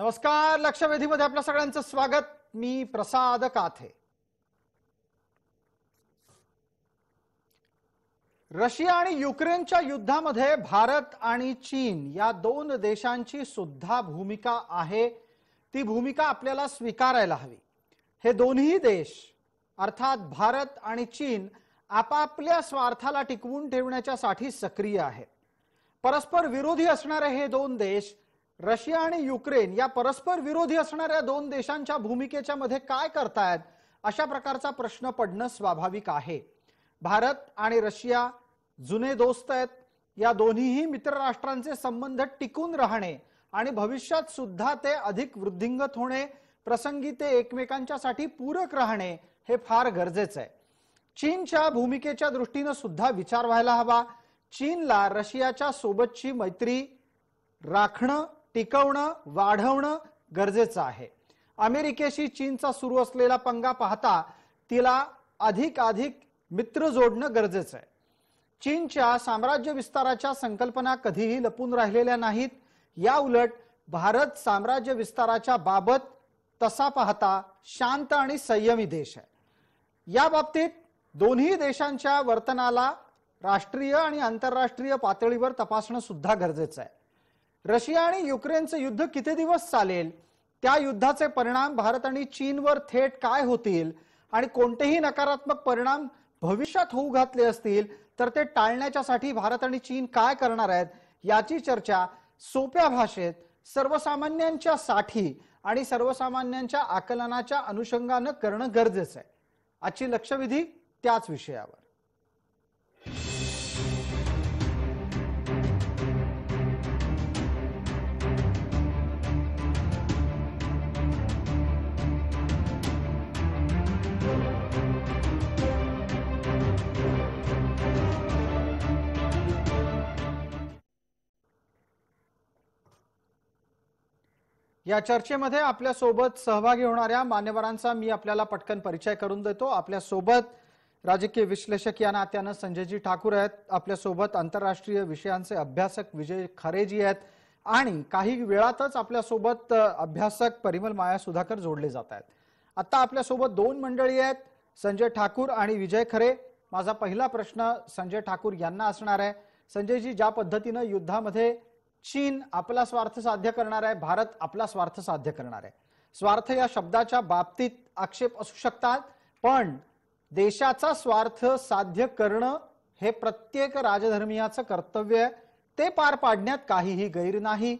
नमस्कार. लक्षवेधीमध्ये आपल्या सगळ्यांचं स्वागत. मी प्रसाद काथे. रशिया आणि युक्रेनच्या युद्धामध्ये भारत आणि चीन या दोन देशांची सुद्धा भूमिका आहे. ती भूमिका आपल्याला स्वीकारायला हवी. हे दोन्ही देश अर्थात भारत आणि चीन आपापल्या स्वार्थाला टिकवून ठेवण्यासाठी सक्रिय आहेत. परस्पर विरोधी असणारे हे दोन देश रशिया आणि युक्रेन या परस्पर विरोधी असणाऱ्या दोन देशांच्या भूमिकेच्या मध्ये काय करतायत अशा प्रकारचा प्रश्न पडणं स्वाभाविक आहे. भारत आणि रशिया जुने दोस्त आहेत. या दोन्हीही मित्र राष्ट्रांचे संबंध टिकून राहणे आणि भविष्यात सुद्धा ते अधिक वृद्धिंगत होणे, प्रसंगी ते एकमेकांच्यासाठी पूरक राहणे हे फार गरजेचं आहे. चीनच्या भूमिकेच्या दृष्टीने सुद्धा विचार व्हायला हवा. चीनला रशियाच्या सोबतची मैत्री राखणं, टिकवणं, वाढवणं गरजेचं आहे. अमेरिकेशी चीनचा सुरू असलेला पंगा पाहता तिला अधिक मित्र जोडणं गरजेचं आहे. चीनच्या साम्राज्य विस्ताराच्या संकल्पना कधीही लपून राहिलेल्या नाहीत. या उलट भारत साम्राज्य विस्ताराच्या बाबत तसा पाहता शांत आणि संयमी देश आहे. या बाबतीत दोन्ही देशांच्या वर्तनाला राष्ट्रीय आणि आंतरराष्ट्रीय पातळीवर तपासणं सुद्धा गरजेचं आहे. रशिया आणि युक्रेनचं युद्ध किती दिवस चालेल, त्या युद्धाचे परिणाम भारत आणि चीनवर थेट काय होतील आणि कोणतेही नकारात्मक परिणाम भविष्यात होऊ घातले असतील तर ते टाळण्यासाठी भारत आणि चीन काय करणार आहेत याची चर्चा सोप्या भाषेत सर्वसामान्यांच्या साठी आणि सर्वसामान्यांच्या आकलनाच्या अनुषंगाने करणं गरजेचं आहे. आजची लक्षवेधी त्याच विषयावर. या चर्चेमध्ये आपल्या सोबत सहभागी होणाऱ्या मान्यवरांचा मी आपल्याला पटकन परिचय करून देतो. आपल्या सोबत राजकीय विश्लेषक या नात्याने संजयजी ठाकूर आहेत. आपल्या सोबत आंतरराष्ट्रीय विषयांचे अभ्यासक विजय खरेजी आहेत आणि काही वेळातच आपल्या सोबत अभ्यासक परिमल माया सुधाकर जोडले जात आहेत. आता आपल्या सोबत दोन मंडळी आहेत, संजय ठाकूर आणि विजय खरे. माझा पहिला प्रश्न संजय ठाकूर यांना असणार आहे. संजयजी, ज्या पद्धतीने युद्धामध्ये चीन आपला स्वार्थ साध्य करणार आहे, भारत आपला स्वार्थ साध्य करणार आहे. स्वार्थ या शब्दाच्या बाबतीत आक्षेप असू शकतात, पण देशाचा स्वार्थ साध्य करणं हे प्रत्येक राजधर्मीयाचं कर्तव्य आहे. ते पार पाडण्यात काहीही गैर नाही.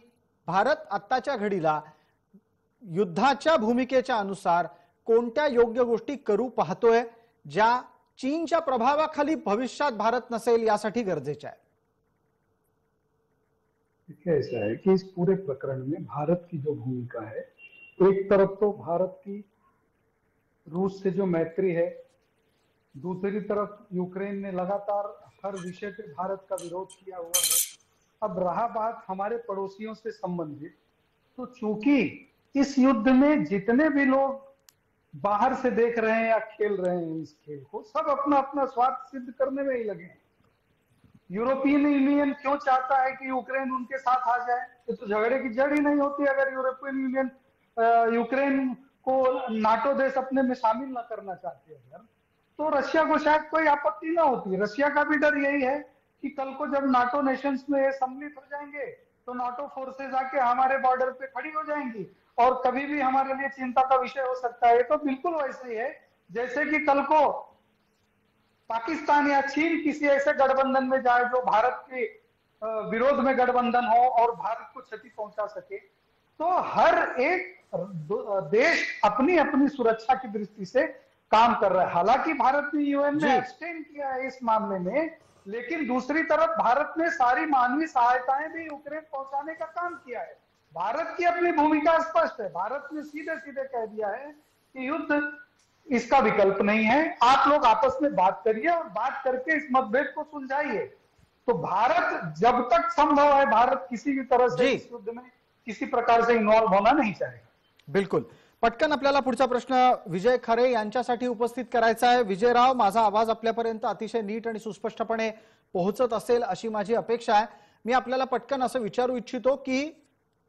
भारत आत्ताच्या घडीला युद्धाच्या भूमिकेच्या अनुसार कोणत्या योग्य गोष्टी करू पाहतोय ज्या चीनच्या प्रभावाखाली भविष्यात भारत नसेल यासाठी गरजेच्या आहे. ऐसा है कि इस पूरे प्रकरण में भारत की जो भूमिका है, एक तरफ तो भारत की रूस से जो मैत्री है, दूसरी तरफ यूक्रेन ने लगातार हर विषय पे भारत का विरोध किया हुआ है. अब रहा बात हमारे पड़ोसियों से संबंधित, तो चूंकि इस युद्ध में जितने भी लोग बाहर से देख रहे हैं या खेल रहे हैं इस खेल को, सब अपना अपना स्वार्थ सिद्ध करने में ही लगे हैं. यूरोपियन यूनियन क्यों चाहता है कि यूक्रेन उनके साथ आ जाए? ये तो झगड़े की जड़ ही नहीं होती अगर यूरोपियन यूनियन यूक्रेन को नाटो देश अपने में शामिल न करना चाहते अगर, तो रशिया को शायद कोई आपत्ति ना होती. रशिया का भी डर यही है कि कल को जब नाटो नेशंस में सम्मिलित हो जाएंगे तो नाटो फोर्सेज आके हमारे बॉर्डर पे खड़ी हो जाएंगी और कभी भी हमारे लिए चिंता का विषय हो सकता है. तो बिल्कुल वैसे ही है जैसे कि कल को पाकिस्तान या चीन किसी ऐसे गठबंधन में जाए जो भारत के विरोध में गठबंधन हो और भारत को क्षति पहुंचा सके. तो हर एक देश अपनी अपनी सुरक्षा की दृष्टि से काम कर रहा है. हालांकि भारत ने यूएन में एब्सटेन किया है इस मामले में, लेकिन दूसरी तरफ भारत ने सारी मानवीय सहायताएं भी यूक्रेन पहुंचाने का काम किया है. भारत की अपनी भूमिका स्पष्ट है. भारत ने सीधे सीधे कह दिया है कि युद्ध इसका विकल्प नहीं है, आप लोग आपस में बात करिए और बात करके इस मतभेद को सुलझाइए. तो भारत जब तक संभव है, भारत किसी भी तरह से इस युद्ध में किसी प्रकार से इन्वॉल्व होना नहीं चाहेगा. बिल्कुल. पटकन आपल्याला पुढचा प्रश्न विजय खरे यांच्यासाठी उपस्थित करायचा आहे. विजयराव, माझा आवाज आपल्यापर्यंत अतिशय नीट आणि सुस्पष्टपणे पोहोचत असेल अशी माझी अपेक्षा आहे. मी आपल्याला पटकन असं विचारू इच्छितो की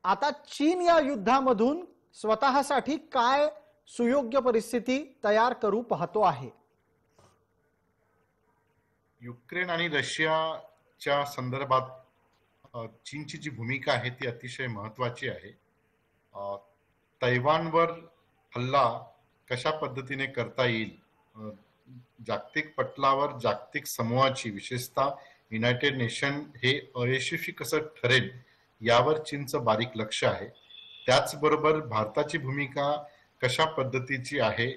आता चीन या युद्धामधून स्वतःसाठी काय सुयोग्य परिस्थिती तयार करू पाहतो आहे? युक्रेन आणि रशियाच्या संदर्भात चीनची जी भूमिका आहे ती अतिशय महत्वाची आहे. तैवानवर हल्ला कशा पद्धतीने करता येईल, जागतिक पटलावर जागतिक समूहाची विशेषतः युनायटेड नेशन हे अयशस्वी कसं ठरेल यावर चीनचं बारीक लक्ष आहे. त्याचबरोबर भारताची भूमिका कशा पद्धतीची आहे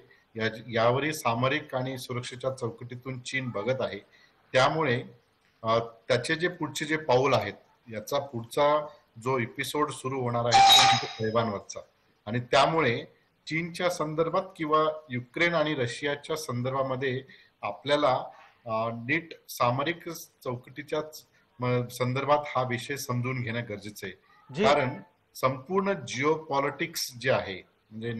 यावरही सामरिक आणि सुरक्षेच्या चौकटीतून चीन बघत आहे. त्यामुळे त्याचे जे पुढचे जे पाऊल आहेत, याचा पुढचा जो एपिसोड सुरू होणार आहे तो म्हणजे तैवानवरचा. आणि त्यामुळे चीनच्या संदर्भात किंवा युक्रेन आणि रशियाच्या संदर्भामध्ये आपल्याला नीट सामरिक चौकटीच्या संदर्भात हा विषय समजून घेणं गरजेचं आहे. कारण संपूर्ण जिओ पॉलिटिक्स जे आहे, म्हणजे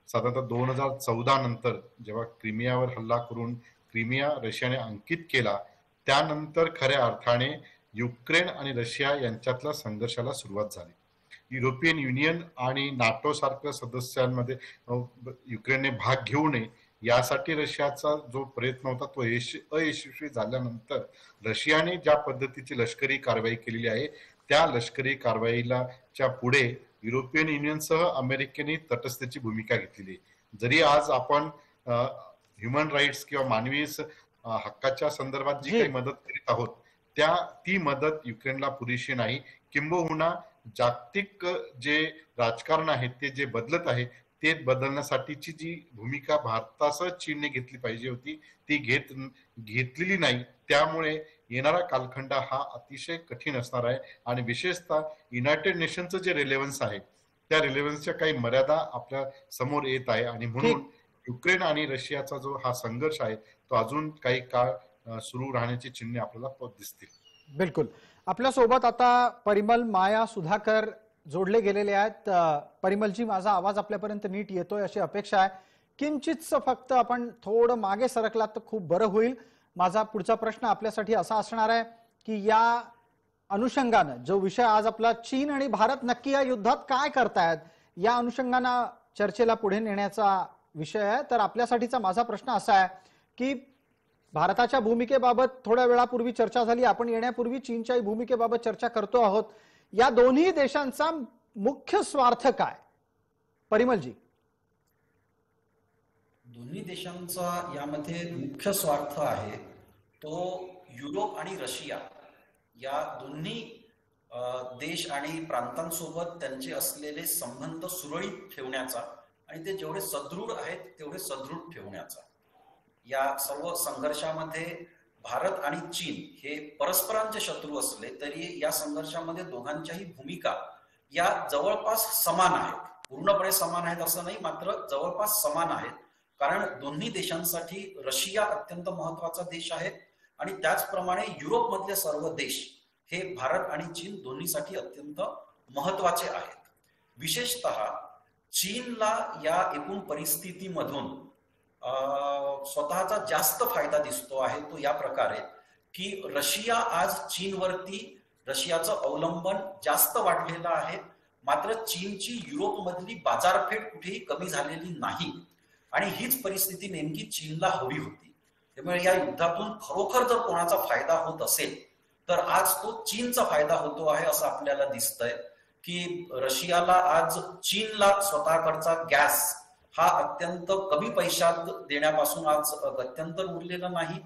साधारणतः 2014 नंतर जेव्हा क्रिमियावर हल्ला करून क्रिमिया रशियाने अंकित केला, त्यानंतर खऱ्या अर्थाने युक्रेन आणि रशिया यांच्यातल्या संघर्षाला सुरुवात झाली. युरोपियन युनियन आणि नाटो सारख्या सदस्यांमध्ये युक्रेनने भाग घेऊ नये यासाठी रशियाचा जो प्रयत्न होता तो अयशस्वी झाल्यानंतर रशियाने ज्या पद्धतीची लष्करी कारवाई केलेली आहे त्या लष्करी कारवाईच्या पुढे युरोपियन युनियनसह अमेरिकेने तटस्थतेची भूमिका घेतलेली आहे. जरी आज आपण ह्युमन राईट्स किंवा मानवी हक्काच्या संदर्भात जी काही मदत करीत आहोत ती मदत युक्रेनला पुरेशी नाही. किंबहुना जागतिक जे राजकारण आहे ते जे बदलत आहे ते बदलण्यासाठीची जी भूमिका भारतासह चीनने घेतली पाहिजे होती ती घेतलेली नाही. त्यामुळे येणारा कालखंड हा अतिशय कठीण असणार आहे. आणि विशेषतः युनायटेड नेशनचं जे रिलेव्हन्स आहे त्या रिलेव्हन्सच्या काही मर्यादा आपल्या समोर येत आहे. आणि म्हणून युक्रेन आणि रशियाचा जो हा संघर्ष आहे तो अजून काही काळ सुरू राहण्याची चिन्हे आपल्याला दिसतील. बिलकुल. आपल्या सोबत आता परिमल, माया, सुधाकर जोडले गेलेले आहेत. परिमलजी, माझा आवाज आपल्यापर्यंत नीट येतोय अशी अपेक्षा आहे. किंचितच फक्त आपण थोडं मागे सरकलात तर खूप बरं होईल. माझा पुढचा प्रश्न आपल्यासाठी असा असणार आहे की या अनुषंगानं जो विषय आज आपला चीन आणि भारत नक्की या युद्धात काय करतायत या अनुषंगानं चर्चेला पुढे नेण्याचा विषय आहे. तर आपल्यासाठीचा माझा प्रश्न असा आहे की भारताच्या भूमिकेबाबत थोड्या वेळापूर्वी चर्चा झाली, आपण येण्यापूर्वी चीनच्या भूमिकेबाबत चर्चा करतो आहोत. या दोन्ही देशांचा मुख्य स्वार्थ काय? परिमलजी. दोन्ही देशांचा यामध्ये मुख्य स्वार्थ आहे तो युरोप आणि रशिया या दोन्ही देश आणि प्रांतांसोबत त्यांचे असलेले संबंध सुरळीत ठेवण्याचा आणि ते जेवढे सदृढ आहेत तेवढे सदृढ ठेवण्याचा. या सर्व संघर्षामध्ये भारत आणि चीन हे परस्परांचे शत्रू असले तरी या संघर्षामध्ये दोघांच्याही भूमिका या जवळपास समान आहेत. पूर्णपणे समान आहेत असं नाही, मात्र जवळपास समान आहेत. कारण दोन्ही देशांसाठी रशिया अत्यंत महत्वाचा देश आहे आणि त्याचप्रमाणे युरोपमधले सर्व देश हे भारत आणि चीन दोन्हीसाठी अत्यंत महत्वाचे आहेत. विशेषतः चीनला या एकूण परिस्थितीमधून स्वतःचा जास्त फायदा दिसतो आहे. तो या प्रकारे की रशिया आज चीनवरती रशियाचं अवलंबन जास्त वाढलेलं आहे, मात्र चीनची युरोपमधली बाजारपेठ कुठेही कमी झालेली नाही आणि हीच परिस्थिती नेमकी चीनला हवी होती. त्यामुळे या युद्धातून खरोखर जर कोणाचा फायदा होत असेल तर आज तो चीनचा फायदा होतो आहे असं आपल्याला दिसतंय की रशियाला आज चीनला स्वतःकडचा गॅस हा अत्यंत कमी पैशात देण्यापासून आज गत्यंतर उरलेलं नाही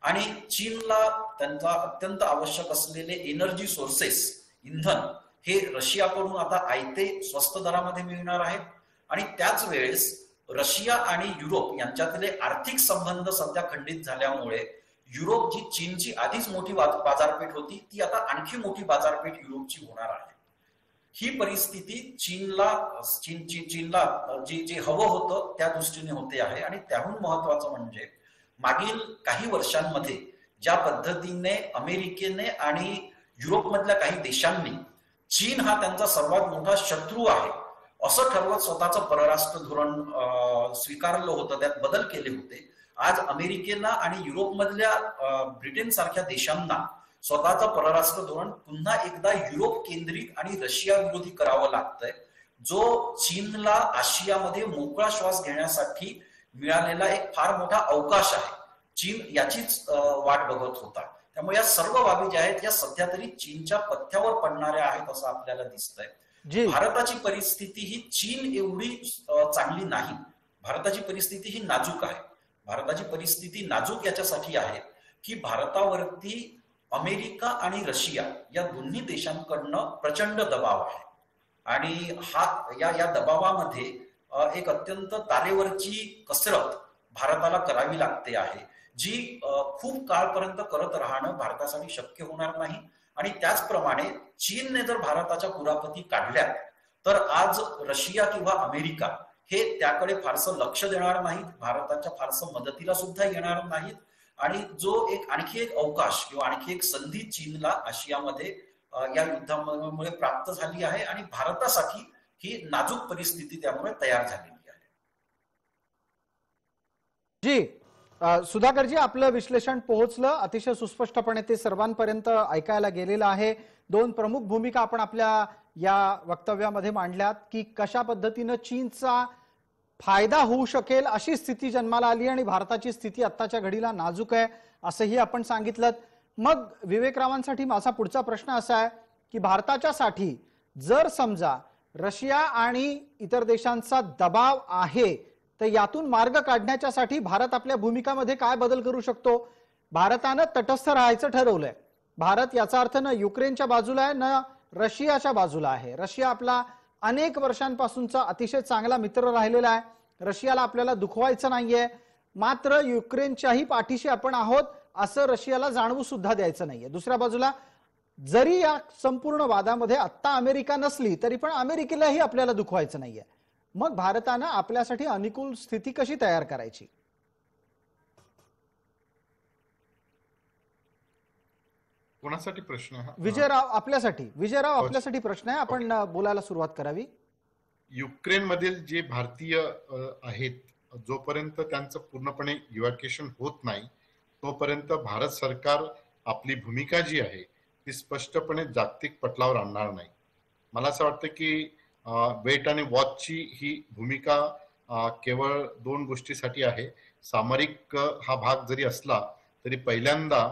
आणि चीनला त्यांचा अत्यंत आवश्यक असलेले एनर्जी सोर्सेस, इंधन हे रशियाकडून आता आयते स्वस्त दरामध्ये मिळणार आहेत. आणि त्याच वेळेस रशिया आणि युरोप यांच्यातले आर्थिक संबंध सध्या खंडित झाल्यामुळे युरोप जी चीनची आधीच मोठी बाजारपेठ होती ती आता आणखी मोठी बाजारपेठ युरोपची होणार आहे. ही परिस्थिती चीनला जे हवं होतं त्या दृष्टीने होते आहे. आणि त्याहून महत्वाचं म्हणजे मागील काही वर्षांमध्ये ज्या पद्धतीने अमेरिकेने आणि युरोपमधल्या काही देशांनी चीन हा त्यांचा सर्वात मोठा शत्रू आहे असं ठरवत स्वतःचं परराष्ट्र धोरण स्वीकारलं होतं, त्यात बदल केले होते. आज अमेरिकेला आणि युरोपमधल्या ब्रिटन सारख्या देशांना स्वतःचं परराष्ट्र धोरण पुन्हा एकदा युरोप केंद्रित आणि रशिया विरोधी करावं लागतंय, जो चीनला आशियामध्ये मोकळा श्वास घेण्यासाठी मिळालेला एक फार मोठा अवकाश आहे. चीन याचीच वाट बघत होता. त्यामुळे या सर्व बाबी ज्या आहेत या सध्या तरी चीनच्या पथ्यावर पडणाऱ्या आहेत असं आपल्याला दिसतंय. भारताची परिस्थिती ही चीन एवढी चांगली नाही. भारताची परिस्थिती ही नाजूक आहे. भारताची परिस्थिती नाजूक याच्यासाठी आहे की भारतावरती अमेरिका आणि रशिया या दोन्ही देशांकडनं प्रचंड दबाव आहे आणि या दबावामध्ये एक अत्यंत तारेवरची कसरत भारताला करावी लागते आहे, जी खूप काळपर्यंत करत राहणं भारतासाठी शक्य होणार नाही. आणि त्याचप्रमाणे चीनने जर भारताच्या कुरापती काढल्या तर आज रशिया किंवा अमेरिका हे त्याकडे फारसं लक्ष देणार नाहीत, भारताच्या फारसं मदतीला सुद्धा येणार नाहीत. आणि जो आणखी एक अवकाश किंवा आणखी एक संधी चीनला आशियामध्ये या युद्धामुळे प्राप्त झाली आहे आणि भारतासाठी ही नाजूक परिस्थिती त्यामुळे तयार झालेली आहे. जी सुधाकरजी, आपलं विश्लेषण पोहोचलं अतिशय सुस्पष्टपणे, ते सर्वांपर्यंत ऐकायला गेलेलं आहे. दोन प्रमुख भूमिका आपण आपल्या या वक्तव्यामध्ये मांडल्यात की कशा पद्धतीनं चीनचा फायदा होऊ शकेल अशी स्थिती जन्माला आली आणि भारताची स्थिती आत्ताच्या घडीला नाजूक आहे असंही आपण सांगितलं. मग विवेकरावांसाठी माझा पुढचा प्रश्न असा आहे की भारताच्यासाठी जर समजा रशिया आणि इतर देशांचा दबाव आहे तर यातून मार्ग काढण्यासाठी भारत आपल्या भूमिकामध्ये काय बदल करू शकतो? भारतानं तटस्थ राहायचं ठरवलंय. भारत याचा अर्थ न युक्रेनच्या बाजूला आहे न रशियाच्या बाजूला आहे. रशिया आपला अनेक वर्षांपासूनचा अतिशय चांगला मित्र राहिलेला आहे. रशियाला आपल्याला दुखवायचं नाहीये, मात्र युक्रेनच्याही पाठीशी आपण आहोत असं रशियाला जाणवू सुद्धा द्यायचं नाहीये. दुसऱ्या बाजूला जरी या संपूर्ण वादामध्ये आत्ता अमेरिका नसली तरी पण अमेरिकेलाही आपल्याला दुखवायचं नाहीये. मग भारतानं आपल्यासाठी अनुकूल स्थिती कशी तयार करायची? कोणासाठी प्रश्न हा? विजयराव आपल्यासाठी प्रश्न आहे, आपण बोलायला सुरुवात करावी. युक्रेन मधील जे भारतीय आहेत, जोपर्यंत त्यांचं पूर्णपणे इव्हॅक्युएशन होत नाही तोपर्यंत भारत सरकार आपली भूमिका जी आहे ती स्पष्टपणे जागतिक पटलावर आणणार नाही. मला असं वाटतं की वेट आणि वॉचची ही भूमिका केवळ दोन गोष्टीसाठी आहे. सामरिक हा भाग जरी असला तरी पहिल्यांदा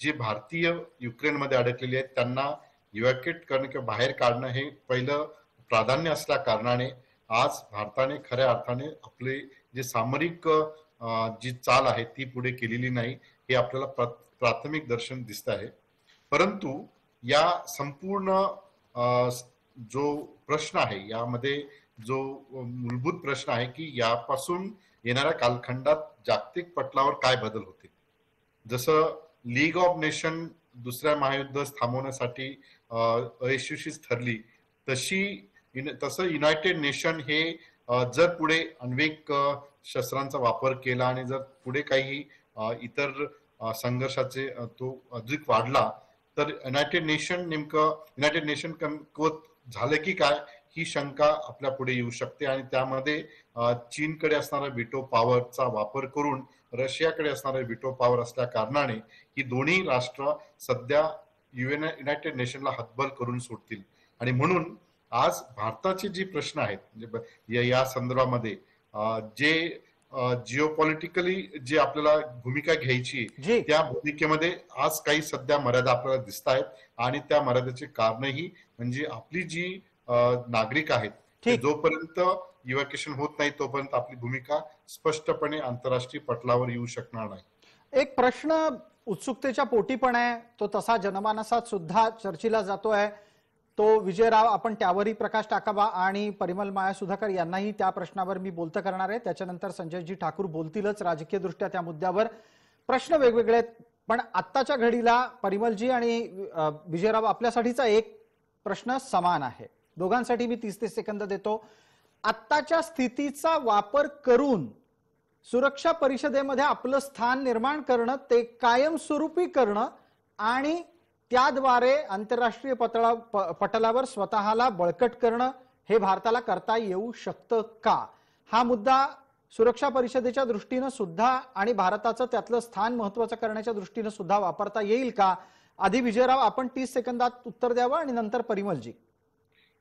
जे भारतीय युक्रेनमध्ये अडकलेले आहेत त्यांना इव्हॅक्युएट करणं किंवा बाहेर काढणं हे पहिलं प्राधान्य असल्या कारणाने आज भारताने खऱ्या अर्थाने आपले जे सामरिक जी चाल आहे ती पुढे केलेली नाही हे आपल्याला प्राथमिक दर्शन दिसत आहे. परंतु या संपूर्ण जो प्रश्न आहे यामध्ये जो मूलभूत प्रश्न आहे की यापासून येणाऱ्या कालखंडात जागतिक पटलावर काय बदल होतील. जसं लीग ऑफ नेशन दुसऱ्या महायुद्ध थांबवण्यासाठी अयशस्वी ठरली तसं युनायटेड नेशन हे जर पुढे आण्विक शस्त्रांचा वापर केला आणि जर पुढे काही इतर संघर्षाचे तो अधिक वाढला तर युनायटेड नेशन कमकुवत झालं की काय ही शंका आपल्या पुढे येऊ शकते. आणि त्यामध्ये चीनकडे असणारा व्हिटो पॉवरचा वापर करून रशियाकडे असणारा व्हिटो पॉवर असल्या कारणाने ही दोन्ही राष्ट्र सध्या युनायटेड नेशनला हतबल करून सोडतील. आणि म्हणून आज भारताचे जे प्रश्न आहेत या संदर्भामध्ये जे जिओपॉलिटिकली जे आपल्याला भूमिका घ्यायची त्या भूमिकेमध्ये आज काही सध्या मर्यादा आपल्याला दिसत आहेत आणि त्या मर्यादेचे कारणही म्हणजे आपली जी नागरिक आहेत जोपर्यंत इव्हॅक्युएशन होत नाही तोपर्यंत आपली भूमिका स्पष्टपणे आंतरराष्ट्रीय पटलावर येऊ शकणार नाही. एक प्रश्न उत्सुकतेच्या पोटी पण आहे, तो तसा जनमानसात सुद्धा चर्चेला जातोय. तो विजयराव आपण त्यावरही प्रकाश टाकावा आणि परिमल माया सुधाकर यांनाही त्या प्रश्नावर मी बोलतं करणार आहे. त्याच्यानंतर संजयजी ठाकूर बोलतीलच राजकीय दृष्ट्या त्या मुद्द्यावर. प्रश्न वेगवेगळे आहेत पण आत्ताच्या घडीला परिमलजी आणि विजयराव आपल्यासाठीचा एक प्रश्न समान आहे. दोघांसाठी मी 30 सेकंद देतो. आत्ताच्या स्थितीचा वापर करून सुरक्षा परिषदेमध्ये आपलं स्थान निर्माण करणं, ते कायमस्वरूपी करणं आणि त्याद्वारे आंतरराष्ट्रीय पटलावर स्वतःला बळकट करणं हे भारताला करता येऊ शकतं का? हा मुद्दा सुरक्षा परिषदेच्या दृष्टीनं सुद्धा आणि भारताचं त्यातलं स्थान महत्त्वाचं करण्याच्या दृष्टीनं सुद्धा वापरता येईल का? आधी विजयराव आपण 30 सेकंदात उत्तर द्यावं आणि नंतर परिमलजी.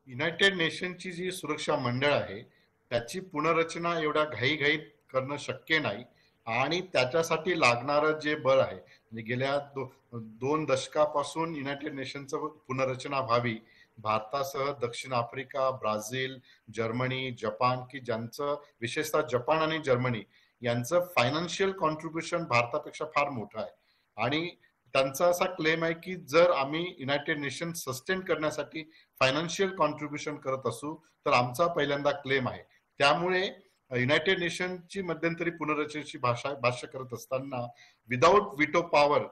युनायटेड नेशनची जी सुरक्षा मंडळ आहे त्याची पुनर्रचना एवढ्या घाईघाईत करणं शक्य नाही आणि त्याच्यासाठी लागणारं जे बळ आहे म्हणजे गेल्या 2 दशकापासून युनायटेड नेशनचं पुनर्रचना व्हावी. भारतासह दक्षिण आफ्रिका, ब्राझील, जर्मनी, जपान की ज्यांचं विशेषतः जपान आणि जर्मनी यांचं फायनान्शियल कॉन्ट्रीब्युशन भारतापेक्षा फार मोठं आहे आणि त्यांचा असा क्लेम आहे की जर आम्ही युनायटेड नेशन सस्टेन करण्यासाठी फायनान्शियल कॉन्ट्रीब्युशन करत असू तर आमचा पहिल्यांदा क्लेम आहे. त्यामुळे युनायटेड नेशनची मध्यंतरी पुनर्रचनेची भाष्य करत असताना विदाऊट विटो पॉवर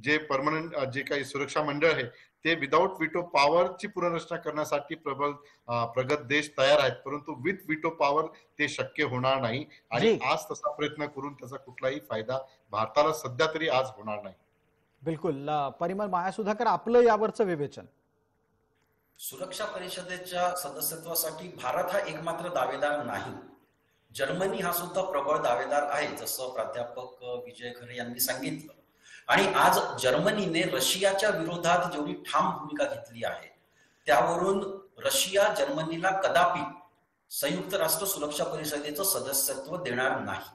जे परमनंट जे काही सुरक्षा मंडळ आहे ते विदाऊट विटो पॉवरची पुनर्रचना करण्यासाठी प्रगत देश तयार आहेत, परंतु विथ विटो पॉवर ते शक्य होणार नाही आणि आज तसा प्रयत्न करून त्याचा कुठलाही फायदा भारताला सध्या तरी आज होणार नाही. बिलकुल. परिमल मायासुधाकर, आपलं यावरचं विवेचन. सुरक्षा परिषदेच्या सदस्यत्वासाठी भारत हा एकमात्र दावेदार नाही. जर्मनी हा सुद्धा प्रबळ दावेदार आहे, जसं प्राध्यापक विजय खरे यांनी सांगितलं. आणि आज जर्मनीने रशियाच्या विरोधात जेवढी ठाम भूमिका घेतली आहे त्यावरून रशिया जर्मनीला कदापि संयुक्त राष्ट्र सुरक्षा परिषदेचं सदस्यत्व देणार नाही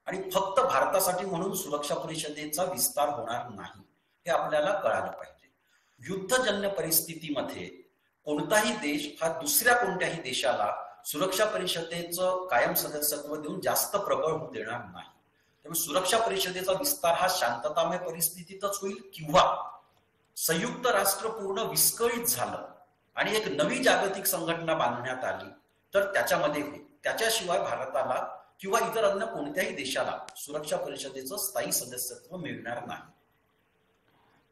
आणि फक्त भारतासाठी म्हणून सुरक्षा परिषदेचा विस्तार होणार नाही हे आपल्याला कळालं पाहिजे. युद्धजन्य परिस्थितीमध्ये कोणताही देश हा दुसऱ्या कोणत्याही देशाला सुरक्षा परिषदेचं कायम सदस्यत्व देऊन जास्त प्रबळ होऊ देणार नाही. त्यामुळे सुरक्षा परिषदेचा विस्तार हा शांततामय परिस्थितीतच होईल किंवा संयुक्त राष्ट्र पूर्ण विस्कळीत झालं आणि एक नवी जागतिक संघटना बांधण्यात आली तर त्याच्यामध्ये होईल. त्याच्याशिवाय भारताला किंवा इतर अन्य कोणत्याही देशाला सुरक्षा परिषदेचं स्थायी सदस्यत्व मिळणार नाही.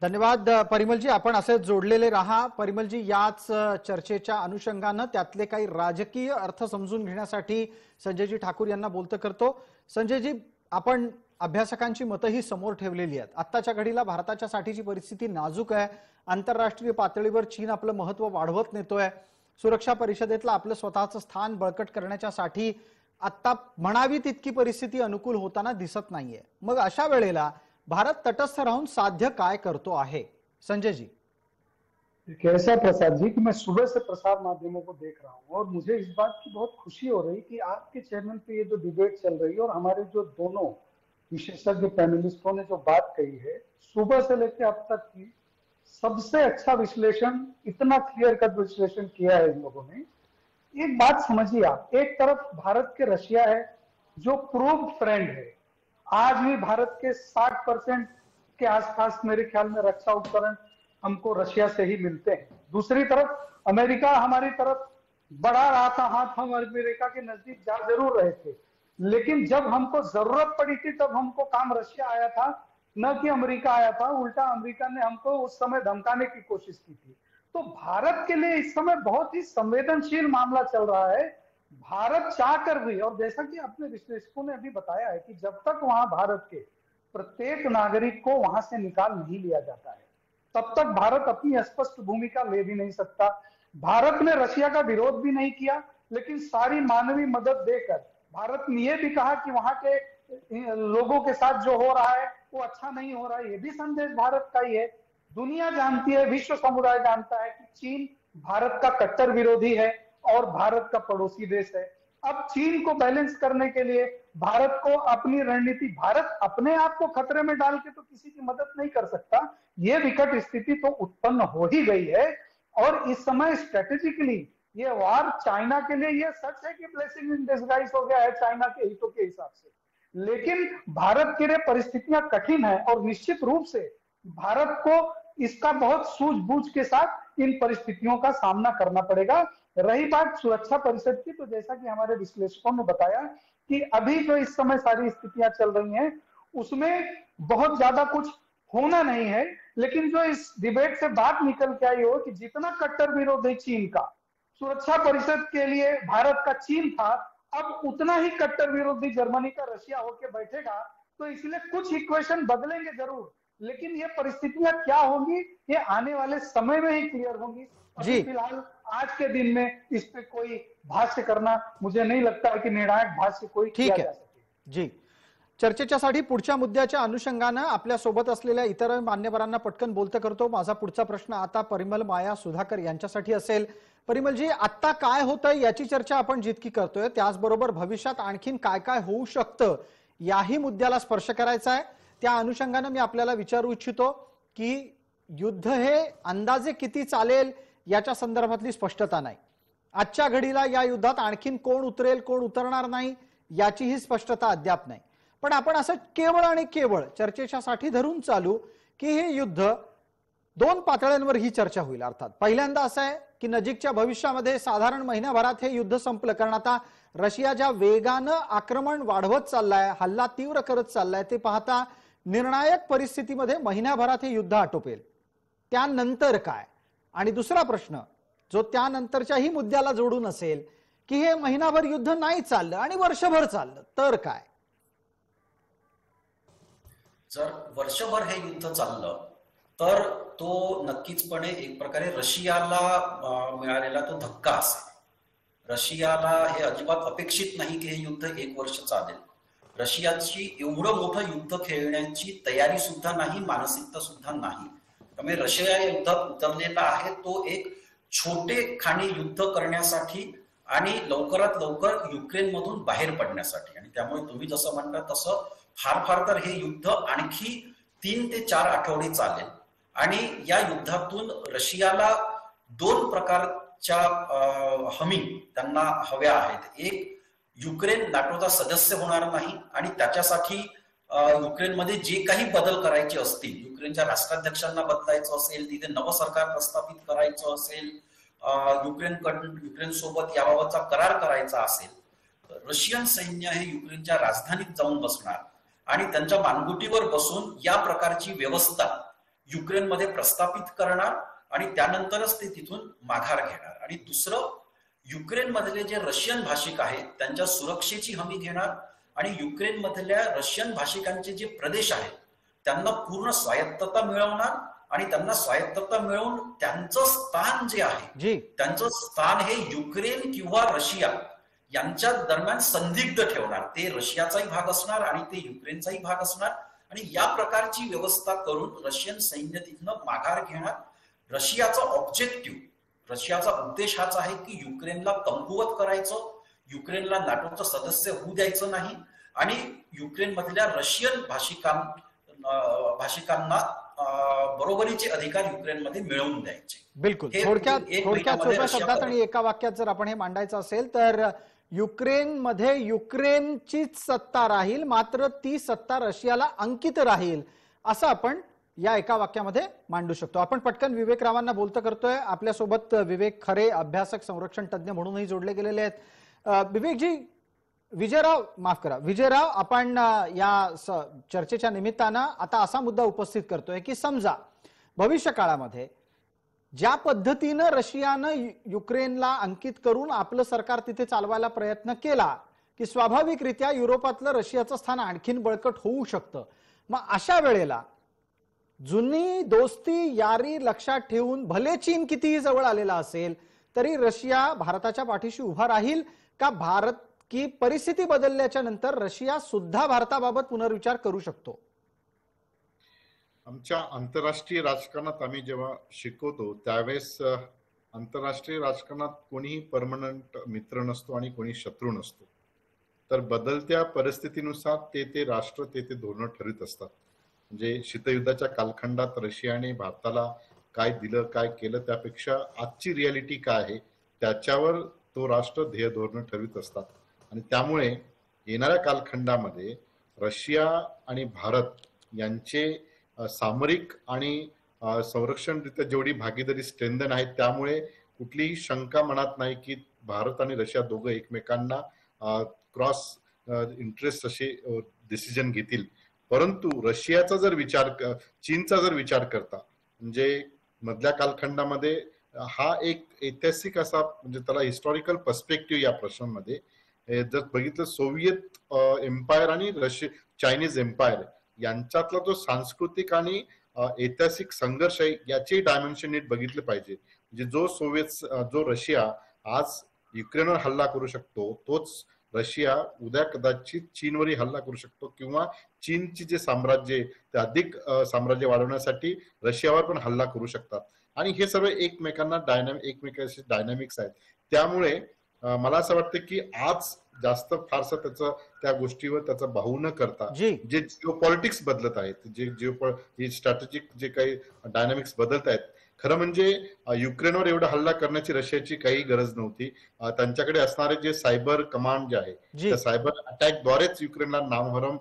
धन्यवाद परिमलजी, आपण असेच जोडलेले राहा. परिमलजी, याच चर्चेच्या अनुषंगानं त्यातले काही राजकीय अर्थ समजून घेण्यासाठी संजयजी ठाकूर यांना बोलतं करतो. संजयजी, आपण अभ्यासकांची मतंही समोर ठेवलेली आहेत. आत्ताच्या घडीला भारताच्या साठीची परिस्थिती नाजूक आहे. आंतरराष्ट्रीय पातळीवर चीन आपलं महत्व वाढवत नेतोय. सुरक्षा परिषदेतलं आपलं स्वतःचं स्थान बळकट करण्याच्यासाठी आता म्हणावी तितकी परिस्थिती अनुकूल होताना दिसत नाहीये. मग अशा वेळेला भारत तटस्थ राहून साध्य काय करतो आहे? संजय जी. कैसा प्रसाद जी कि मैं सुबह से प्रसार माध्यमों को देख रहा हूँ और मुझे इस बात की बहुत खुशी हो रही कि आपके चैनल पे ये जो डिबेट चल रही है और हमारे जो दोनों विशेषज्ञ पैनलिस्टों ने जो बात कही है सुबह से लेकर अब तक की सबसे अच्छा विश्लेषण, इतना क्लियर कट विश्लेषण किया है इन लोगों ने. एक बात समझिए आप, एक तरफ भारत के रशिया है जो प्रूव्ड फ्रेंड है. आज भी भारत के 60% के आसपास मेरे ख्याल में रक्षा उपकरण हमको रशिया से ही मिलते हैं. दूसरी तरफ अमेरिका हमारी तरफ बढ़ा रहा था हाथ, हम अमेरिका के नजदीक जा जरूर रहे थे, लेकिन जब हमको जरूरत पड़ी थी तब हमको काम रशिया आया था, न कि अमेरिका आया था. उल्टा अमेरिका ने हमको उस समय धमकाने की कोशिश की थी. तो भारत के लिए इस समय बहुत ही संवेदनशील मामला चल रहा है. भारत चाहकर भी, और जैसा कि अपने विश्लेषकों ने अभी बताया है कि जब तक वहां भारत के प्रत्येक नागरिक को वहां से निकाल नहीं लिया जाता है तब तक भारत अपनी स्पष्ट भूमिका ले भी नहीं सकता. भारत ने रशिया का विरोध भी नहीं किया, लेकिन सारी मानवीय मदद देकर भारत ने यह भी कहा कि वहां के लोगों के साथ जो हो रहा है वो अच्छा नहीं हो रहा है. ये भी संदेश भारत का ही है. दुनिया जानती है, विश्व समुदाय जानता है कि चीन भारत का कट्टर विरोधी है और भारत का पड़ोसी देश है. अब चीन को बैलेंस करने के लिए भारत को अपनी रणनीति, भारत अपने आप को खतरे में डाल के तो किसी की मदद नहीं कर सकता. ये विकट स्थिति तो उत्पन्न हो ही गई है और इस समय स्ट्रेटेजिकली ये वार चाइना के लिए, ये सच है कि ब्लेसिंग इन डिस्गाइज हो गया है चाइना के हितों के हिसाब से, लेकिन भारत के लिए परिस्थितियां कठिन है और निश्चित रूप से भारत को इसका बहुत सूझबूझ के साथ इन परिस्थितियों का सामना करना पड़ेगा. रही बात सुरक्षा परिषद की, तो जैसा कि हमारे विश्लेषकों ने बताया कि अभी जो इस समय सारी स्थितियां चल रही हैं उसमें बहुत ज्यादा कुछ होना नहीं है, लेकिन जो इस डिबेट से बात निकल के आई हो कि जितना कट्टर विरोधी चीन का सुरक्षा परिषद के लिए भारत का चीन था, अब उतना ही कट्टर विरोधी जर्मनी का रशिया होके बैठेगा. तो इसलिए कुछ इक्वेशन बदलेंगे जरूर, लेकिन ये परिस्थितियां क्या होंगी ये आने वाले समय में ही क्लियर होंगी. जी, फिलहाल आज के दिन में इस पे कोई भाष्य करना मुझे नहीं लगता है कि निर्णायक भाष्य कोई किया जा सके. जी, चर्चेच्यासाठी पुढच्या मुद्द्याच्या अनुषंगानं आपल्या सोबत असलेल्या इतर मान्यवरांना पटकन बोलतं करतो. माझा पुढचा प्रश्न आता परिमल माया सुधाकर यांच्यासाठी असेल. परिमलजी, आता काय होतंय याची चर्चा आपण जितकी करतोय त्याचबरोबर भविष्यात आणखीन काय काय होऊ शकतं याही मुद्द्याला स्पर्श करायचा आहे. त्या अनुषंगानं मी आपल्याला विचारू इच्छितो की युद्ध हे अंदाजे किती चालेल याच्या संदर्भातली स्पष्टता नाही. आजच्या घडीला या युद्धात आणखीन कोण उतरेल कोण उतरणार नाही याचीही स्पष्टता अद्याप नाही. पण आपण असं केवळ आणि केवळ चर्चेच्यासाठी धरून चालू की हे युद्ध दोन पातळ्यांवर ही चर्चा होईल. अर्थात पहिल्यांदा असं आहे की नजीकच्या भविष्यामध्ये साधारण महिन्याभरात हे युद्ध संपलं, कारण आता रशिया ज्या वेगानं आक्रमण वाढवत चाललाय, हल्ला तीव्र करत चाललाय, ते पाहता निर्णायक परिस्थितीमध्ये महिन्याभरात हे युद्ध आटोपेल. त्यानंतर काय? आणि दुसरा प्रश्न जो त्यानंतरच्याही मुद्द्याला जोडून असेल की हे महिनाभर युद्ध नाही चाललं आणि वर्षभर चाललं तर काय? जर वर्षभर हे युद्ध चाललं तर तो नक्कीचपणे एक प्रकारे रशियाला मिळालेला तो धक्का असेल. रशियाला हे अजिबात अपेक्षित नाही की हे युद्ध 1 वर्ष चालेल. रशियाची एवढं मोठं युद्ध खेळण्याची तयारी सुद्धा नाही, मानसिकता सुद्धा नाही. त्यामुळे रशिया या युद्धात उतरलेला आहे तो एक छोटे खाणी युद्ध करण्यासाठी आणि लवकरात लवकर युक्रेनमधून बाहेर पडण्यासाठी. आणि त्यामुळे तुम्ही जसं म्हणता तसं फार तर हे युद्ध आणखी 3 ते 4 आठवडे चालेल. आणि या युद्धातून रशियाला 2 प्रकारच्या हमी त्यांना हव्या आहेत. एक, युक्रेन नाटोचा सदस्य होणार नाही आणि त्याच्यासाठी युक्रेनमध्ये जे काही बदल करायचे असतील, युक्रेनच्या राष्ट्राध्यक्षांना बदलायचं असेल, तिथे नवं सरकार प्रस्थापित करायचं असेल, युक्रेन सोबत याबाबतचा करार करायचा असेल, रशियन सैन्य हे युक्रेनच्या राजधानीत जाऊन बसणार आणि त्यांच्या मानगुटीवर बसून या प्रकारची व्यवस्था युक्रेनमध्ये प्रस्थापित करणार आणि त्यानंतरच ते तिथून माघार घेणार. आणि दुसरं, युक्रेनमधले जे रशियन भाषिक आहेत त्यांच्या सुरक्षेची हमी घेणार आणि युक्रेनमधल्या रशियन भाषिकांचे जे प्रदेश आहेत त्यांना पूर्ण स्वायत्तता मिळवणार आणि त्यांना स्वायत्तता मिळवून त्यांचं स्थान जे आहे त्यांचं स्थान हे युक्रेन किंवा रशिया यांच्या दरम्यान संदिग्ध ठेवणार. ते रशियाचाही भाग असणार आणि ते युक्रेनचाही भाग असणार आणि या प्रकारची व्यवस्था करून रशियन सैन्य तिथनं माघार घेणार. रशियाचा ऑब्जेक्टिव्ह, रशियाचा उद्देश हाच आहे की युक्रेनला कमकुवत करायचं, युक्रेनला नाटोचं सदस्य होऊ द्यायचं नाही आणि युक्रेनमधल्या रशियन भाषिकांना बरोबरीचे अधिकार युक्रेनमध्ये मिळवून द्यायचे. बिलकुल. थोडक्यात सोप्या शब्दात आणि एका वाक्यात जर आपण हे मांडायचं असेल तर युक्रेनमध्ये युक्रेनचीच सत्ता राहील, मात्र ती सत्ता रशियाला अंकित राहील, असं आपण या एका वाक्यामध्ये मांडू शकतो. आपण पटकन विवेक रावांना बोलतं करतोय. आपल्यासोबत विवेक खरे, अभ्यासक, संरक्षण तज्ञ म्हणूनही जोडले गेलेले आहेत. विवेकजी, विजयराव, आपण या चर्चेच्या निमित्तानं आता असा मुद्दा उपस्थित करतोय की समजा भविष्य काळामध्ये ज्या पद्धतीनं रशियानं युक्रेनला अंकित करून आपलं सरकार तिथे चालवायला प्रयत्न केला की स्वाभाविकरित्या युरोपातलं रशियाचं स्थान आणखीन बळकट होऊ शकतं. मग अशा वेळेला जुनी दोस्ती यारी लक्षात ठेवून भले चीन कितीही जवळ आलेला असेल तरी रशिया भारताच्या पाठीशी उभा राहील का? भारत की परिस्थिती बदलल्याच्या नंतर रशिया सुद्धा भारताबाबत पुनर्विचार करू शकतो? आमच्या आंतरराष्ट्रीय राजकारणात आम्ही जेव्हा शिकवतो त्यावेळेस आंतरराष्ट्रीय राजकारणात कोणीही परमनंट मित्र नसतो आणि कोणी शत्रू नसतो. तर बदलत्या परिस्थितीनुसार ते राष्ट्र ते धोरण ठरवित असतात. म्हणजे शीतयुद्धाच्या कालखंडात रशियाने भारताला काय दिलं, काय केलं, त्यापेक्षा आजची रियालिटी काय आहे त्याच्यावर तो राष्ट्र ध्येय धोरण ठरवित असतात. आणि त्यामुळे येणाऱ्या कालखंडामध्ये रशिया आणि भारत यांचे सामरिक आणि संरक्षणरित्या जेवढी भागीदारी स्ट्रेंथन आहे त्यामुळे कुठलीही शंका मनात नाही की भारत आणि रशिया दोघं एकमेकांना क्रॉस इंटरेस्ट असे डिसिजन घेतील. परंतु रशियाचा जर विचार, चीनचा जर विचार करता म्हणजे मधल्या कालखंडामध्ये हा एक ऐतिहासिक असा म्हणजे त्याला हिस्टॉरिकल पर्स्पेक्टिव्ह या प्रश्नांमध्ये जर बघितलं सोव्हिएत एम्पायर आणि चायनीज एम्पायर यांच्यातला जो सांस्कृतिक आणि ऐतिहासिक संघर्ष आहे याचे डायमेन्शन नीट बघितले पाहिजे. म्हणजे जो रशिया आज युक्रेनवर हल्ला करू शकतो तोच रशिया उद्या कदाचित चीनवरही हल्ला करू शकतो किंवा चीनची जे साम्राज्य आहे ते अधिक साम्राज्य वाढवण्यासाठी रशियावर पण हल्ला करू शकतात. आणि हे सर्व एकमेकांना एकमेकांशी डायनामिक्स आहेत. त्यामुळे मला असं वाटतं की आज जास्त फारसं त्या गोष्टीवर त्याचा भाऊ न करता जे जिओ पॉलिटिक्स बदलत आहेत, जे स्ट्रॅटेजिक जे काही डायनामिक्स बदलत आहेत, खरं म्हणजे युक्रेनवर एवढा हल्ला करण्याची रशियाची काही गरज नव्हती. त्यांच्याकडे असणारे जे सायबर कमांड जे आहे त्या सायबर अटॅकद्वारेच युक्रेनला नामहरम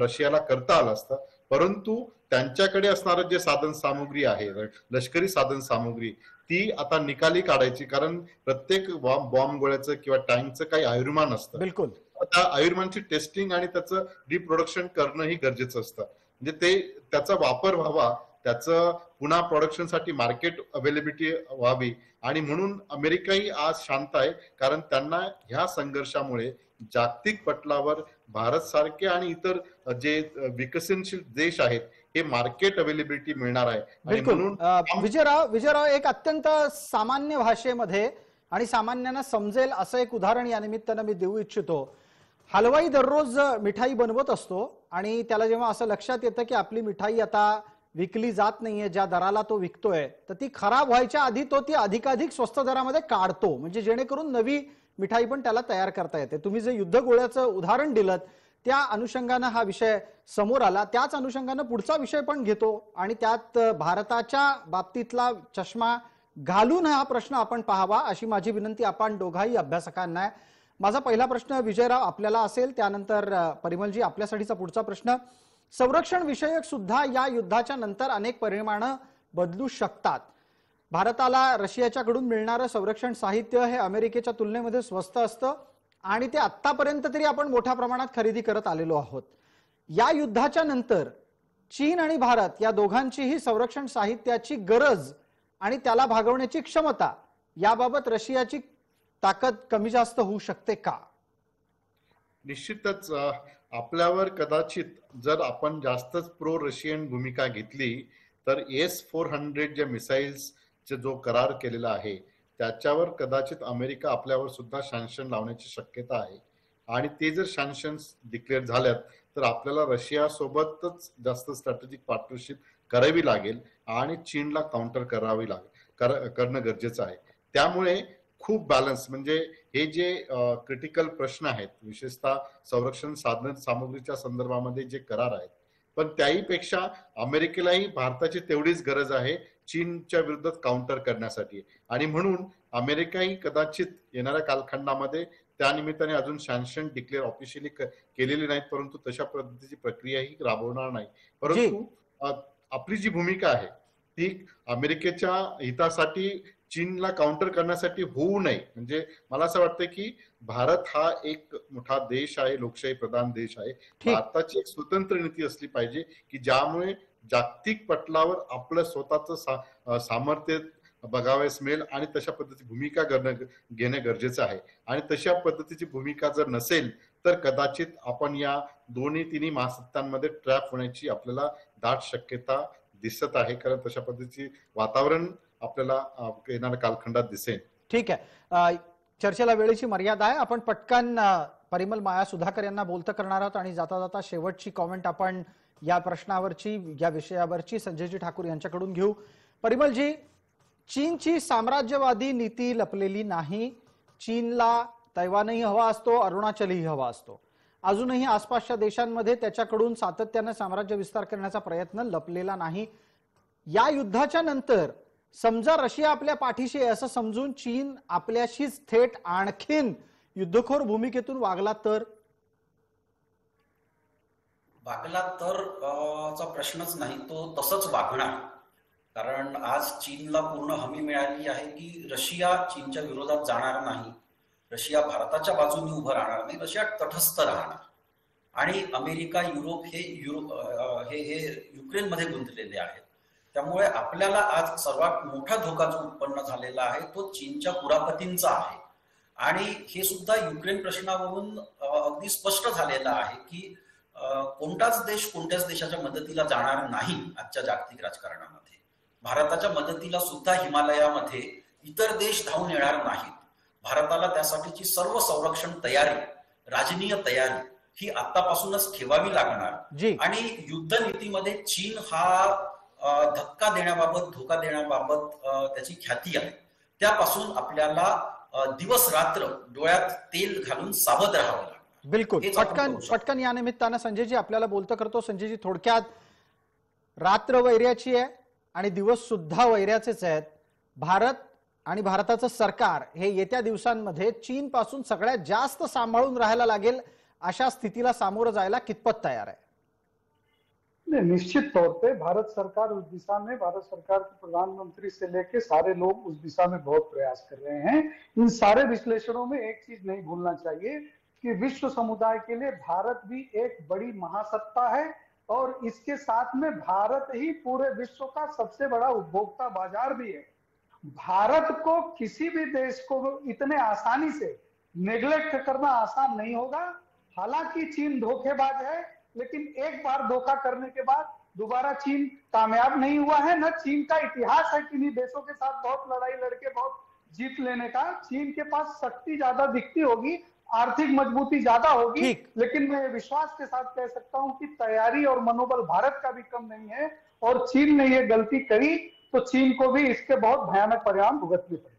रशियाला करता आलं असतं. परंतु त्यांच्याकडे असणारं जे साधन सामुग्री आहे, लष्करी साधन सामुग्री, ती आता निकाली काढायची. कारण प्रत्येक बॉम्ब गोळ्याचं किंवा टँकचं काही आयुर्मान असतं. बिलकुल. त्या आयुर्मानची टेस्टिंग आणि त्याचं रिप्रोडक्शन करणं ही गरजेचं असतं. म्हणजे त्याचा वापर व्हावा, त्याचं पुन्हा प्रोडक्शनसाठी मार्केट अवेलेबिलिटी व्हावी. आणि म्हणून अमेरिकाही आज शांत आहे, कारण त्यांना ह्या संघर्षामुळे जागतिक पटलावर भारत सारखे आणि इतर जे विकसनशील देश आहेत हे मार्केट अवेलेबिलिटी मिळणार आहे. बिलकुल. विजयराव, एक अत्यंत सामान्य भाषेमध्ये आणि सामान्यांना समजेल असं एक उदाहरण या निमित्तानं मी देऊ इच्छितो. हलवाई दररोज मिठाई बनवत असतो आणि त्याला जेव्हा असं लक्षात येतं की आपली मिठाई आता विकली जात नाहीये ज्या दराला तो विकतोय, तर ती खराब व्हायच्या आधी तो ती अधिकाधिक स्वस्त दरामध्ये काढतो, म्हणजे जेणेकरून नवी मिठाई पण त्याला तयार करता येते. तुम्ही जे युद्ध गोळ्याचं उदाहरण दिलं त्या अनुषंगानं हा विषय समोर आला. त्याच अनुषंगानं पुढचा विषय पण घेतो आणि त्यात भारताच्या बाबतीतला चष्मा घालून हा प्रश्न आपण पाहावा अशी माझी विनंती आपण दोघाही अभ्यासकांना आहे. माझा पहिला प्रश्न विजयराव आपल्याला असेल, त्यानंतर परिमलजी आपल्यासाठीचा पुढचा प्रश्न. संरक्षण विषयक सुद्धा या युद्धाच्या नंतर अनेक परिमाणं बदलू शकतात. भारताला रशियाच्याकडून मिळणारं संरक्षण साहित्य हे अमेरिकेच्या तुलनेमध्ये स्वस्त असतं आणि ते आतापर्यंत तरी आपण मोठ्या प्रमाणात खरेदी करत आलेलो आहोत. या युद्धाच्या नंतर चीन आणि भारत या दोघांचीही संरक्षण साहित्याची गरज आणि त्याला भागवण्याची क्षमता याबाबत रशियाची ताकद कमी जास्त होऊ शकते का? निश्चितच आपल्यावर कदाचित जर आपण जास्तच प्रो रशियन भूमिका घेतली तर S-400 ज्या मिसाईल्सचे जो करार केलेला आहे त्याच्यावर कदाचित अमेरिका आपल्यावर सुद्धा सँक्शन लावण्याची शक्यता आहे. आणि ते जर सँक्शन्स डिक्लेअर झाल्यात तर आपल्याला रशिया सोबतच जास्त स्ट्रॅटेजिक पार्टनरशिप करावी लागेल आणि चीनला काउंटर करणं गरजेचं आहे. त्यामुळे खूप बॅलन्स, म्हणजे हे जे क्रिटिकल प्रश्न आहेत विशेषतः संरक्षण साधन सामुग्रीच्या संदर्भामध्ये जे करार आहेत, पण त्याहीपेक्षा अमेरिकेलाही भारताची तेवढीच गरज आहे चीनच्या विरुद्ध काउंटर करण्यासाठी. आणि म्हणून अमेरिकाही कदाचित येणाऱ्या कालखंडामध्ये त्या निमित्ताने अजून सँक्शन डिक्लेअर ऑफिशियली केलेली नाहीत, परंतु तशा पद्धतीची प्रक्रियाही राबवणार नाही. परंतु आपली जी भूमिका आहे ती अमेरिकेच्या हितासाठी चीनला काउंटर करण्यासाठी होऊ नये. म्हणजे मला असं वाटतं की भारत हा एक मोठा देश आहे, लोकशाही प्रधान देश आहे. भारताची एक स्वतंत्र नीती असली पाहिजे की ज्यामुळे जागतिक पटलावर आपलं स्वतःचं सामर्थ्य बघावयास मिळेल आणि तशा पद्धतीची भूमिका घेणं गरजेचं आहे. आणि तशा पद्धतीची भूमिका जर नसेल तर कदाचित आपण या तिन्ही महासत्तांमध्ये ट्रॅप होण्याची आपल्याला दाट शक्यता दिसत आहे, कारण तशा पद्धतीचे वातावरण आपल्याला येणाऱ्या कालखंडात दिसेल. ठीक आहे. चर्चेला वेळेची मर्यादा आहे. आपण पटकन परिमल माया सुधाकर यांना बोलतं करणार आहोत आणि जाता जाता शेवटची कॉमेंट आपण या प्रश्नावरची, या विषयावरची संजयजी ठाकूर यांच्याकडून घेऊ. परिमलजी, चीनची साम्राज्यवादी नीती लपलेली नाही. चीनला तैवानही हवा असतो, अरुणाचलही हवा असतो. अजूनही आसपासच्या देशांमध्ये त्याच्याकडून सातत्याने साम्राज्य विस्तार करण्याचा प्रयत्न लपलेला नाही. या युद्धाच्या नंतर समजा रशिया आपल्या पाठीशी आहे असं समजून चीन आपल्याशीच थेट आणखीन युद्धखोर भूमिकेतून वागला तर चा प्रश्नच नाही, तो तसंच वागणार. कारण आज चीनला पूर्ण हमी मिळाली आहे की रशिया चीनच्या विरोधात जाणार नाही, रशिया भारताच्या बाजूने उभं राहणार नाही, रशिया तटस्थ राहणार. आणि अमेरिका, युरोप हे युक्रेनमध्ये गुंतलेले आहेत. त्यामुळे आपल्याला आज सर्वात मोठा धोका जो उत्पन्न झालेला आहे तो चीनच्या कुरापतींचा आहे. आणि हे सुद्धा युक्रेन प्रश्नावरून अगदी स्पष्ट झालेलं आहे की कोणताच देशाच्या मदतीला जाणार नाही आजच्या जागतिक राजकारणामध्ये. भारताच्या मदतीला सुद्धा हिमालयामध्ये इतर देश धावून येणार नाहीत. भारताला त्यासाठीची सर्व संरक्षण तयारी राजनीय तयारी ही आतापासूनच ठेवावी लागणार जी. आणि युद्ध नीतीमध्ये चीन हा धक्का देण्याबाबत धोका देण्याबाबत त्याची ख्याती आहे. त्यापासून आपल्याला दिवस रात्र डोळ्यात तेल घालून सावध राहावं लागतं. बिलकुल. पटकन या निमित्तानं संजयजी आपल्याला बोलतं करतो. संजयजी, थोडक्यात रात्र वैर्याची आहे आणि दिवस सुद्धा वैर्याचेच आहेत. भारत आणि भारताचं सरकार हे येत्या दिवसांमध्ये चीन पासून सगळ्यात जास्त सांभाळून राहायला लागेल अशा स्थितीला सामोरं जायला कितपत तयार आहे? निश्चित तौर पे भारत सरकार उस दिशा में, भारत सरकार के प्रधानमंत्री से लेके सारे लोग उस दिशा में बहुत प्रयास कर रहे हैं. इन सारे विश्लेषणों में एक चीज नहीं भूलना चाहिए कि विश्व समुदाय के लिए भारत भी एक बड़ी महासत्ता है और इसके साथ में भारत ही पूरे विश्व का सबसे बड़ा उपभोक्ता बाजार भी है. भारत को किसी भी देश को इतने आसानी से नेग्लेक्ट करना आसान नहीं होगा. हालांकि चीन धोखेबाज है, लेकिन एक बार धोखा करने के बाद दोबारा चीन कामयाब नहीं हुआ है. न चीन का इतिहास है किन्हीं देशों के साथ बहुत लड़ाई लड़के बहुत जीत लेने का. चीन के पास शक्ति ज्यादा दिखती होगी, आर्थिक मजबूती ज्यादा होगी, लेकिन मैं विश्वास के साथ कह सकता हूं कि तैयारी और मनोबल भारत का भी कम नहीं है. और चीन ने ये गलती करी तो चीन को भी इसके बहुत भयानक परिणाम भुगतने पड़े.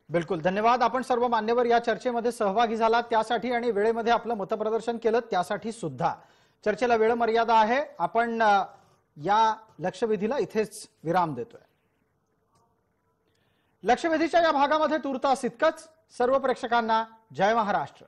बिलकुल. धन्यवाद. आपण सर्व मान्यवर या चर्चेमध्ये सहभागी झालात त्यासाठी आणि वेळेमध्ये आपलं मतप्रदर्शन केलं त्यासाठी सुद्धा. चर्चेला वेळ मर्यादा आहे. आपण या लक्षवेधीला इथेच विराम देतोय. लक्षवेधीच्या या भागामध्ये तुर्तास इतकंच. सर्व प्रेक्षकांना जय महाराष्ट्र.